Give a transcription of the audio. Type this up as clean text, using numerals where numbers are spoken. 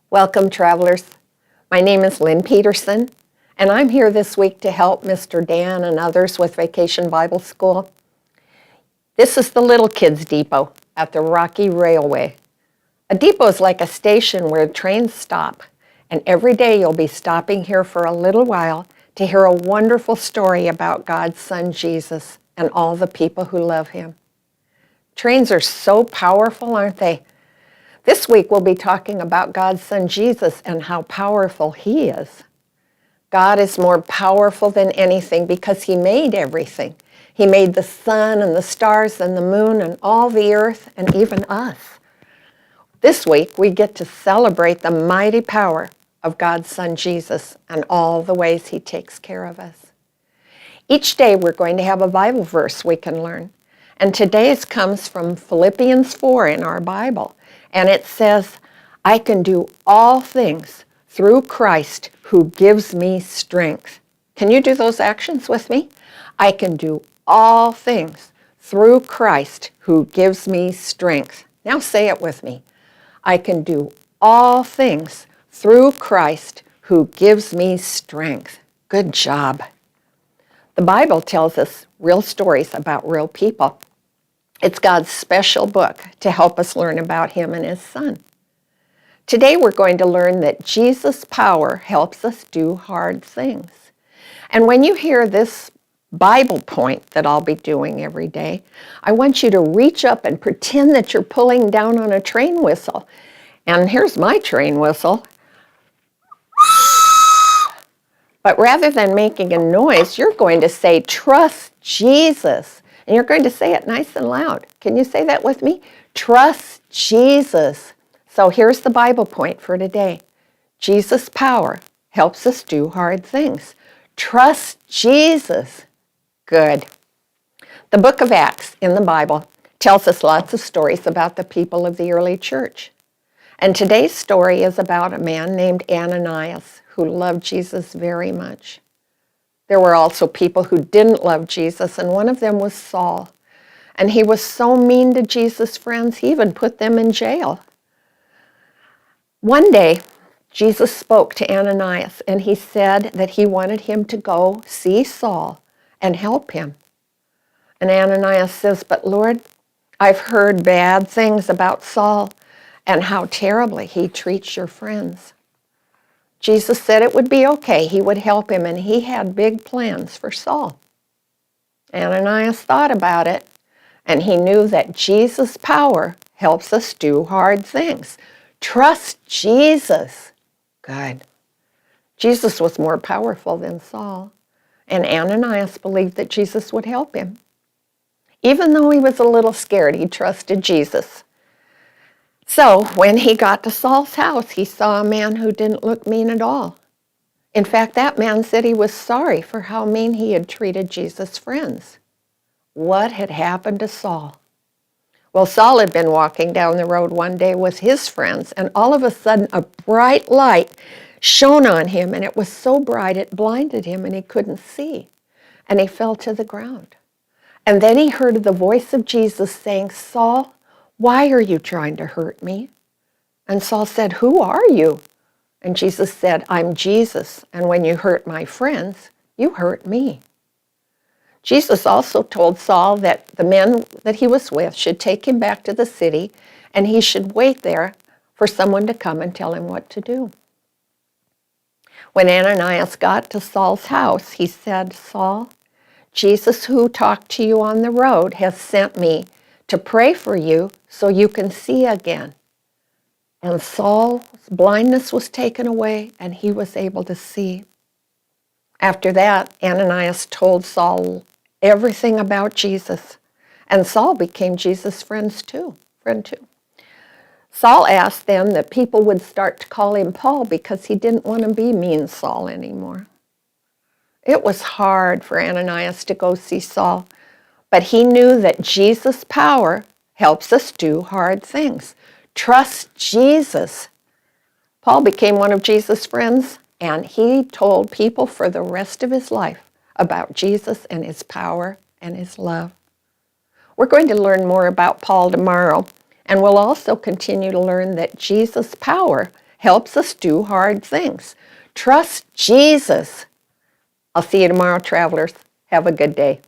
Welcome, travelers. My name is Lynn Peterson, and I'm here this week to help Mr. Dan and others with Vacation Bible School. This is the Little Kids Depot at the Rocky Railway. A depot is like a station where trains stop, and every day you'll be stopping here for a little while to hear a wonderful story about God's Son Jesus and all the people who love Him. Trains are so powerful, aren't they? This week we'll be talking about God's Son Jesus and how powerful He is. God is more powerful than anything because He made everything. He made the sun and the stars and the moon and all the earth and even us. This week we get to celebrate the mighty power of God's Son Jesus and all the ways He takes care of us. Each day we're going to have a Bible verse we can learn. And today's comes from Philippians 4 in our Bible. And it says, I can do all things through Christ who gives me strength. Can you do those actions with me? I can do all things through Christ who gives me strength. Now say it with me. I can do all things through Christ who gives me strength. Good job. The Bible tells us real stories about real people. It's God's special book to help us learn about Him and His Son. Today we're going to learn that Jesus' power helps us do hard things. And when you hear this Bible point that I'll be doing every day, I want you to reach up and pretend that you're pulling down on a train whistle. And here's my train whistle. But rather than making a noise, you're going to say, trust Jesus. And you're going to say it nice and loud. Can you say that with me? Trust Jesus. So here's the Bible point for today. Jesus' power helps us do hard things. Trust Jesus. Good. The book of Acts in the Bible tells us lots of stories about the people of the early church. And today's story is about a man named Ananias who loved Jesus very much. There were also people who didn't love Jesus, and one of them was Saul. And he was so mean to Jesus' friends, he even put them in jail. One day, Jesus spoke to Ananias, and he said that he wanted him to go see Saul and help him. And Ananias says, but Lord, I've heard bad things about Saul and how terribly he treats your friends. Jesus said it would be okay. He would help him, and he had big plans for Saul. Ananias thought about it, and he knew that Jesus' power helps us do hard things. Trust Jesus. Good. Jesus was more powerful than Saul, and Ananias believed that Jesus would help him. Even though he was a little scared, he trusted Jesus. So when he got to Saul's house, he saw a man who didn't look mean at all. In fact, that man said he was sorry for how mean he had treated Jesus' friends. What had happened to Saul? Well, Saul had been walking down the road one day with his friends, and all of a sudden a bright light shone on him, and it was so bright it blinded him and he couldn't see, and he fell to the ground. And then he heard the voice of Jesus saying, Saul, why are you trying to hurt me? And Saul said, who are you? And Jesus said, I'm Jesus, and when you hurt my friends, you hurt me. Jesus also told Saul that the men that he was with should take him back to the city, and he should wait there for someone to come and tell him what to do. When Ananias got to Saul's house, he said, Saul, Jesus who talked to you on the road has sent me to pray for you so you can see again. And Saul's blindness was taken away, and he was able to see. After that, Ananias told Saul everything about Jesus, and Saul became Jesus' friend too. Saul asked then that people would start to call him Paul because he didn't want to be mean Saul anymore. It was hard for Ananias to go see Saul, but he knew that Jesus' power helps us do hard things. Trust Jesus. Paul became one of Jesus' friends, and he told people for the rest of his life about Jesus and His power and His love. We're going to learn more about Paul tomorrow, and we'll also continue to learn that Jesus' power helps us do hard things. Trust Jesus. I'll see you tomorrow, travelers. Have a good day.